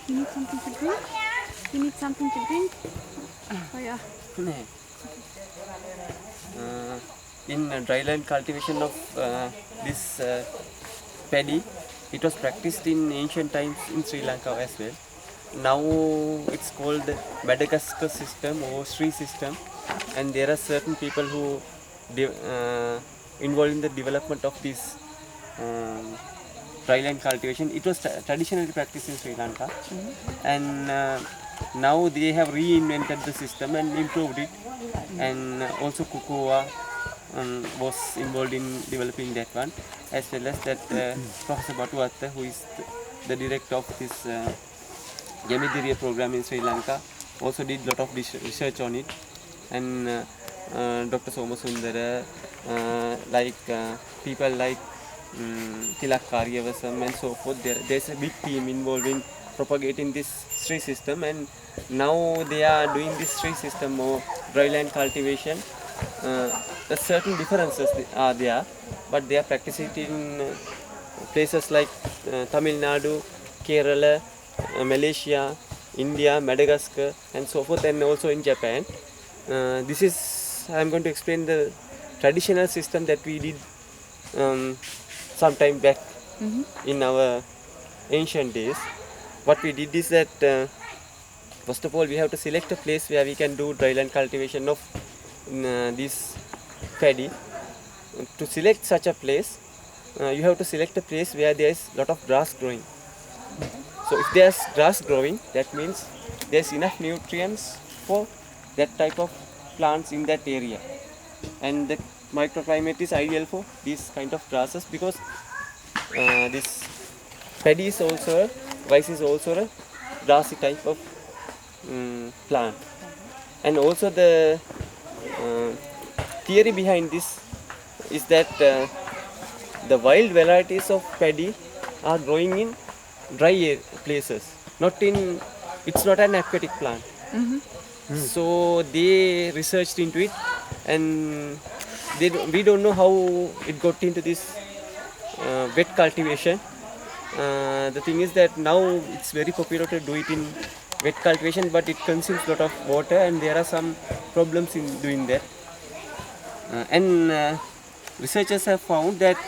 You need something to drink? You need something to drink? Oh yeah. In dryland cultivation of this paddy, it was practiced in ancient times in Sri Lanka as well. Now it's called Madagascar System or Sri System, and there are certain people who involved in the development of this dryland cultivation. It was traditionally practiced in Sri Lanka, and now they have reinvented the system and improved it, and also cocoa was involved in developing that one, as well as that Professor Batuatta, who is the director of this Gemidiriya program in Sri Lanka, also did a lot of research on it, and Dr. Somasundara, like people like Tilak Karyavasam and so forth. There's a big team involved in propagating this Sri system, and now they are doing this Sri system or dryland cultivation. The certain differences are there, but they are practicing it in places like Tamil Nadu, Kerala, Malaysia, India, Madagascar, and so forth, and also in Japan. This is, I am going to explain the traditional system that we did some time back in our ancient days. What we did is that first of all we have to select a place where we can do dryland cultivation of this paddy. To select such a place, you have to select a place where there is a lot of grass growing. So if there's grass growing, that means there's enough nutrients for that type of plants in that area, and the microclimate is ideal for these kind of grasses, because this paddy is also, rice is also a grassy type of plant. And also the theory behind this is that the wild varieties of paddy are growing in dry places, it's not an aquatic plant. So they researched into it, and we don't know how it got into this wet cultivation. The thing is that now it's very popular to do it in wet cultivation, but it consumes a lot of water, and there are some problems in doing that. And researchers have found that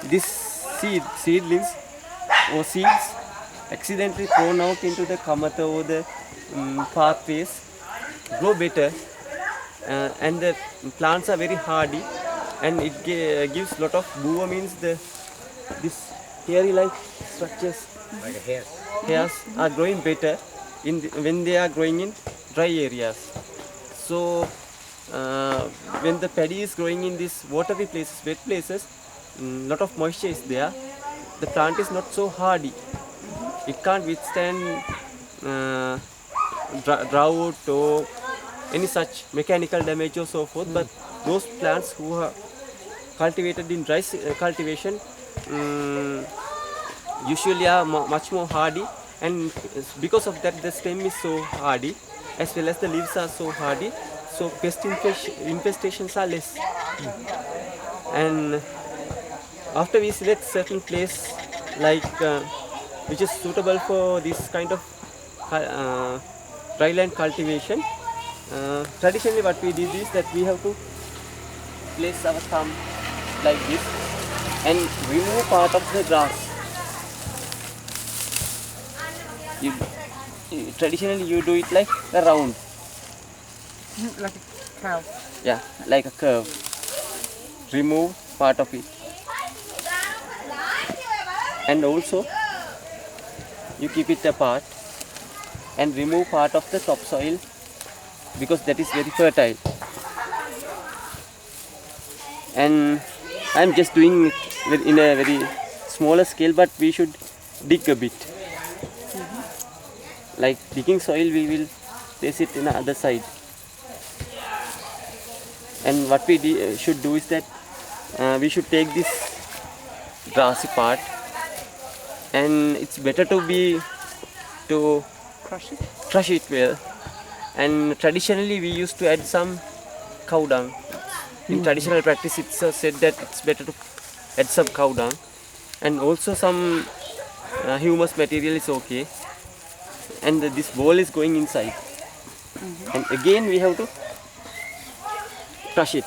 these seedlings or seeds accidentally thrown out into the kamata or the pathways grow better, and the plants are very hardy, and it gives lot of buva, means this hairy like structures, like a hairs are growing better when they are growing in dry areas. So when the paddy is growing in these watery places, wet places, lot of moisture is there, the plant is not so hardy. It can't withstand drought or any such mechanical damage or so forth. But those plants who are cultivated in dry cultivation usually are much more hardy, and because of that the stem is so hardy, as well as the leaves are so hardy, so pest infestations are less. And after we select certain place like which is suitable for this kind of dryland cultivation, traditionally what we did is that we have to place our thumb like this and remove part of the grass. Traditionally you do it like a round. Like a curve. Yeah, like a curve. Remove part of it. And also you keep it apart and remove part of the topsoil, because that is very fertile. And I am just doing it in a very smaller scale, but we should dig a bit. Like digging soil, we will place it in the other side. And what we should do is that we should take this grassy part, and it's better to crush it well. And traditionally we used to add some cow dung. In traditional practice it's said that it's better to add some cow dung, and also some humus material is okay. and this ball is going inside. And again we have to crush it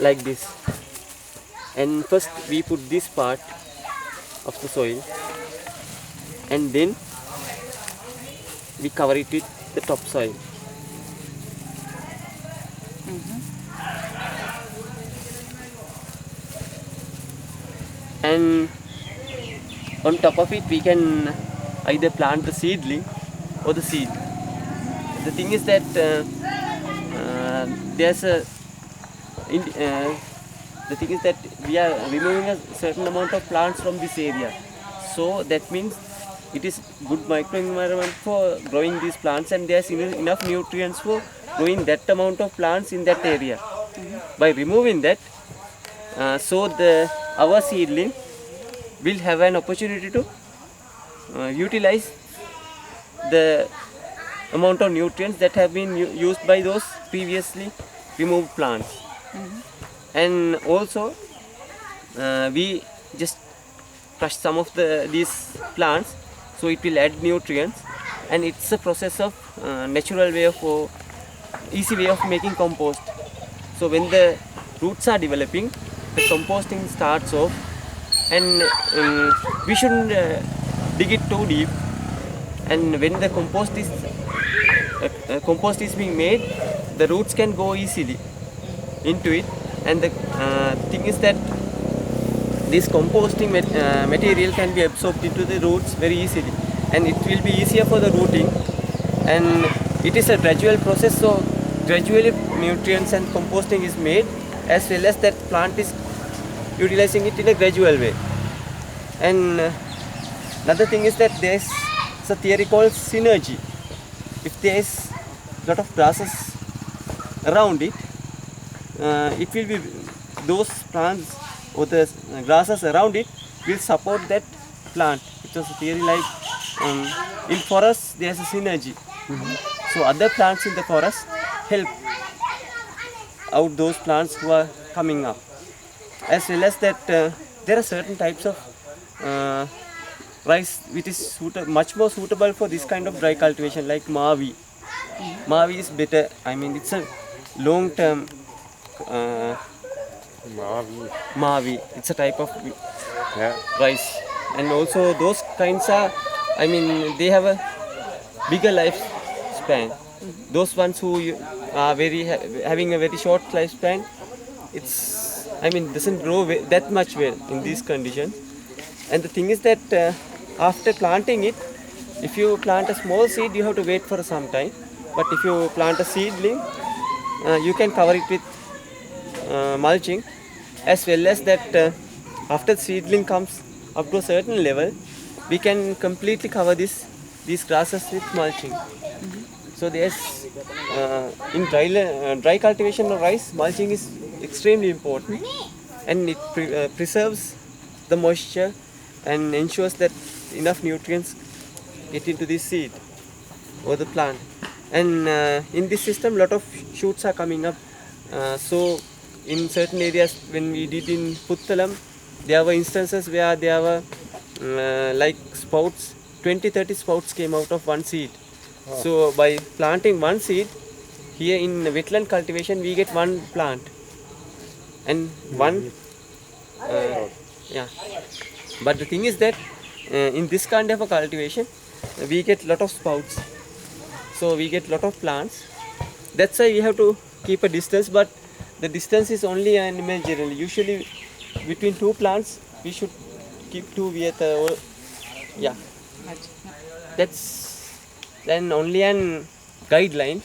like this. And first we put this part of the soil, and then we cover it with the topsoil. And on top of it we can either plant the seedling or the seed. The thing is that the thing is that we are removing a certain amount of plants from this area, so that means it is good microenvironment for growing these plants, and there's enough nutrients for growing that amount of plants in that area. By removing that, so our seedling will have an opportunity to utilize the amount of nutrients that have been used by those previously removed plants. And also we just crush some of these plants, so it will add nutrients, and it's a process of natural way of easy way of making compost. So when the roots are developing, the composting starts off, and we shouldn't dig it too deep. And when the compost is being made, the roots can go easily into it. And the thing is that this composting material can be absorbed into the roots very easily, and it will be easier for the rooting. And it is a gradual process, so gradually nutrients and composting is made, as well as that plant is utilizing it in a gradual way. And another thing is that there is a theory called synergy. If there is lot of grasses around it, it will be those plants or the grasses around it will support that plant. It was a theory like in forest there is a synergy. So other plants in the forest help out those plants who are coming up. As well as that there are certain types of rice which is much more suitable for this kind of dry cultivation, like Mavi. Mavi is better, I mean it's a long term Mavi. It's a type of rice, and also those kinds are, I mean, they have a bigger lifespan. Those ones who are having a very short lifespan, it's, I mean, doesn't grow that much well in these conditions. And the thing is that after planting it, if you plant a small seed, you have to wait for some time. But if you plant a seedling, you can cover it with mulching, as well as that after the seedling comes up to a certain level, we can completely cover these grasses with mulching. So there's in dry cultivation of rice, mulching is extremely important, and it preserves the moisture and ensures that enough nutrients get into the seed or the plant. And in this system, lot of shoots are coming up. So in certain areas, when we did in Puttalam, there were instances where there were like sprouts, 20-30 sprouts came out of one seed. So by planting one seed, here in wetland cultivation we get one plant and one but the thing is that in this kind of a cultivation we get lot of sprouts, so we get lot of plants. That's why we have to keep a distance, but the distance is only an imaginary. Usually between two plants we should keep 2 meters. That's then only an guideline,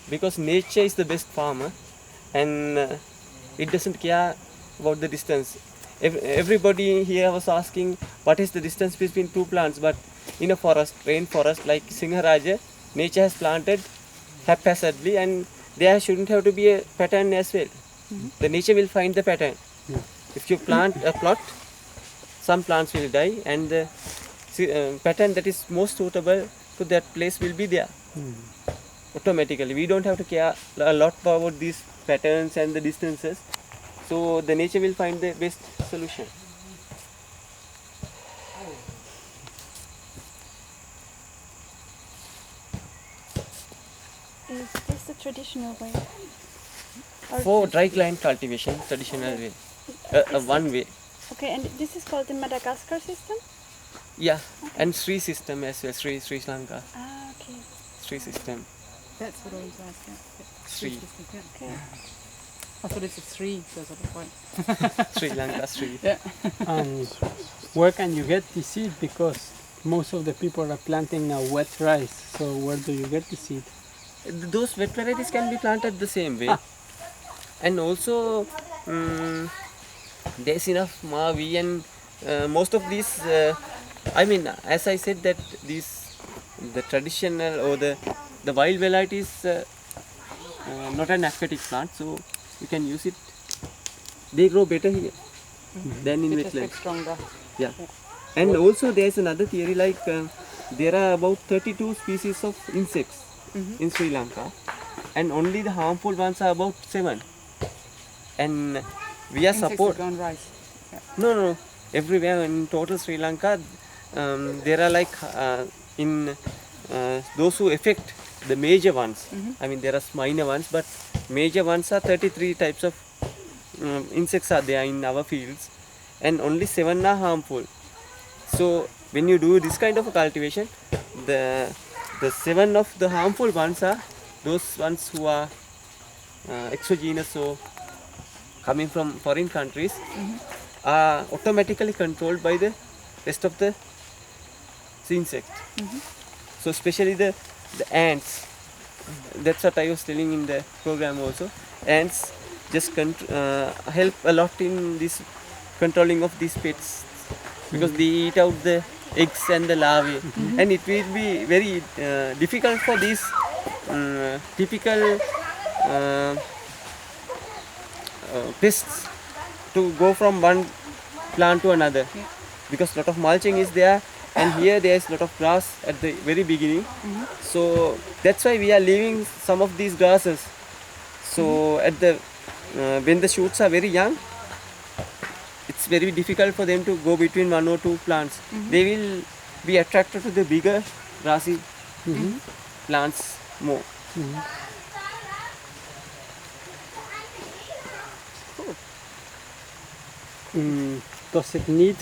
because nature is the best farmer, and it doesn't care about the distance. Everybody here was asking what is the distance between two plants, but in a forest, rainforest like Singharaja, nature has planted haphazardly, and there shouldn't have to be a pattern as well. The nature will find the pattern. If you plant a plot, some plants will die, and the pattern that is most suitable to that place will be there automatically. We don't have to care a lot about these patterns and the distances, so the nature will find the best solution. is this the traditional way? Or For dry gland cultivation, traditional way. One way. okay, and this is called the Madagascar system? Yeah, and Sri system as well. Sri Lanka. Ah, okay. Sri system. That's what I was asking. Sri. Okay. I thought it's a three, so that's the point. Sri Lanka, Sri. Yeah. And where can you get the seed? Because most of the people are planting a wet rice. So where do you get the seed? Those wet varieties can be planted the same way. And also, there's enough Mavi and most of these, as I said that the traditional or the wild variety is not an aquatic plant, so you can use it. They grow better here than in It just wetlands. gets stronger. Yeah. And also there's another theory like there are about 32 species of insects in Sri Lanka and only the harmful ones are about 7. And we are Insects support. that go on rice. Yeah. No. Everywhere in total Sri Lanka, there are like those who affect the major ones. I mean, there are minor ones, but major ones are 33 types of insects are there in our fields, and only 7 are harmful. So when you do this kind of a cultivation, the 7 of the harmful ones are those ones who are exogenous or coming from foreign countries, are automatically controlled by the rest of the insect. So especially the ants. That's what I was telling in the program also. Ants just help a lot in this controlling of these pests because they eat out the eggs and the larvae, and it will be very difficult for these typical pests to go from one plant to another because lot of mulching is there, and here there is lot of grass at the very beginning. So that's why we are leaving some of these grasses. So at the when the shoots are very young, it's very difficult for them to go between 1 or 2 plants. They will be attracted to the bigger grassy plants more. Does it need